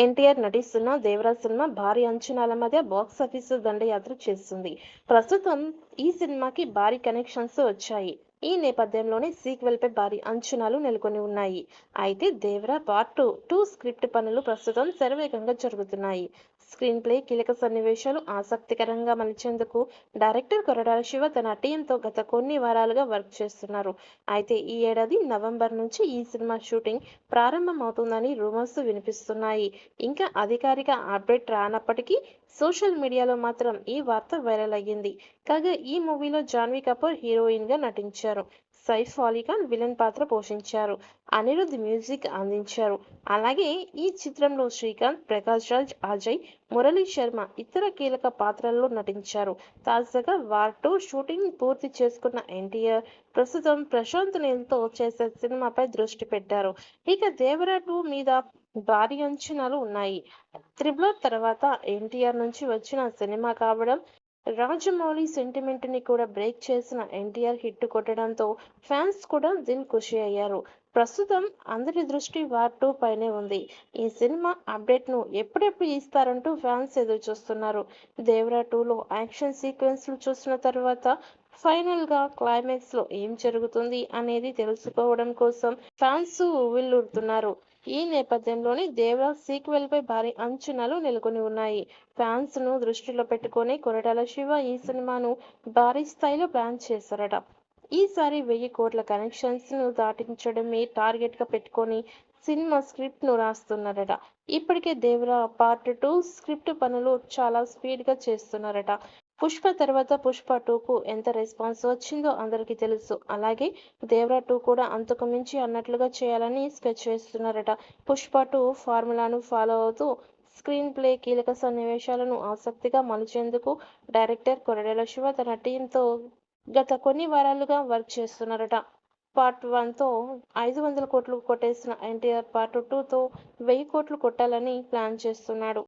ఎన్టీఆర్ నటిస్తున్న 'దేవరా' సినిమా భారీ అంచనాల మధ్య బాక్సాఫీస్ దండయాత్ర చేస్తుంది. ప్రస్తుతం ఈ సినిమాకి భారీ కలెక్షన్స్ వచ్చాయి. ఈ నేపథ్యంలోనే సీక్వెల్‌పై భారీ అంచనాలు నెలకొని ఉన్నాయి. అయితే 'దేవరా పార్ట్ 2' స్క్రిప్ట్ పనులు ప్రస్తుతం శరవేగంగా జరుగుతున్నాయి. స్క్రీన్ ప్లే, కీలక సన్నివేశాలు ఆసక్తికరంగా మలిచేందుకు డైరెక్టర్ కొరటాల శివ తన టీంతో గత కొన్ని వారాలుగా వర్క్ చేస్తున్నారు. అయితే ఈ ఏడాది నవంబర్ నుంచి ఈ సినిమా షూటింగ్ ప్రారంభమవుతుందని రూమర్స్ వినిపిస్తున్నాయి. ఇంకా అధికారిక అప్డేట్ రానప్పటికీ సోషల్ మీడియాలో మాత్రం ఈ వార్త వైరల్ అయ్యింది. కాగా ఈ మూవీలో జాన్వీ కపూర్ హీరోయిన్ గా నటించారు. సైఫ్ అలీ ఖాన్ విలన్ పాత్ర పోషించారు. అనిరుద్ మ్యూజిక్ అందించారు. అలాగే ఈ చిత్రంలో శ్రీకాంత్, ప్రకాష్ రాజ్, అజయ్, మురళీ శర్మ ఇతర కీలక పాత్రల్లో నటించారు. తాజాగా వార్ 2 షూటింగ్ పూర్తి చేసుకున్న ఎన్టీఆర్ ప్రస్తుతం ప్రశాంత్ నీల్‌తో చేసే సినిమాపై దృష్టి పెట్టారు. ఇక 'దేవరా 2' మీద భారీ అంచనాలు ఉన్నాయి. 'త్రిబుల్ ఆర్' తర్వాత ఎన్టీఆర్ నుంచి వచ్చిన సినిమా కావడం, రాజమౌళి సెంటిమెంట్ ని కూడా బ్రేక్ చేసిన ఎన్టీఆర్ హిట్ కొట్టడంతో ఫ్యాన్స్ కూడా దిల్ ఖుషి అయ్యారు. ప్రస్తుతం అందరి దృష్టి వార్ 2 పైనే ఉంది. ఈ సినిమా అప్డేట్ ను ఎప్పుడెప్పుడు ఇస్తారంటూ ఫ్యాన్స్ ఎదురు చూస్తున్నారు. 'దేవరా 2'లో యాక్షన్ సీక్వెన్స్‌లు చూసిన తర్వాత ఫైనల్ గా క్లైమాక్స్ లో ఏం జరుగుతుంది అనేది తెలుసుకోవడం కోసం ఫ్యాన్స్ ఉవ్విళ్లూరుతున్నారు. ఈ నేపథ్యంలోనే 'దేవరా' సీక్వెల్ పై భారీ అంచనాలు నెలకొని ఉన్నాయి. ఫ్యాన్స్ ను దృష్టిలో పెట్టుకొని కొరటాల శివ ఈ సినిమాను భారీ స్థాయిలో ప్లాన్ చేశారట. ఈసారి 1000 కోట్ల కలెక్షన్స్ ను దాటించడమే టార్గెట్ గా పెట్టుకొని సినిమా స్క్రిప్ట్ ను రాస్తున్నారట. ఇప్పటికే 'దేవరా పార్ట్ 2' స్క్రిప్ట్ పనులు చాలా స్పీడ్ గా చేస్తున్నారట. 'పుష్ప' తర్వాత 'పుష్ప 2'కు ఎంత రెస్పాన్స్ వచ్చిందో అందరికీ తెలుసు. అలాగే 'దేవరా 2' కూడా అంతకు మించి అన్నట్లుగా చేయాలని స్కెచ్ వేస్తున్నారట. 'పుష్ప 2' ఫార్ములాను ఫాలో అవుతూ స్క్రీన్ ప్లే, కీలక సన్నివేశాలను ఆసక్తిగా మలిచేందుకు డైరెక్టర్ కొరటాల శివ తన టీంతో గత కొన్ని వారాలుగా వర్క్ చేస్తున్నారట. పార్ట్ 1తో 500 కోట్లు కొట్టేసిన ఎన్టీఆర్ పార్ట్ 2తో 1000 కోట్లు కొట్టాలని ప్లాన్ చేస్తున్నాడు.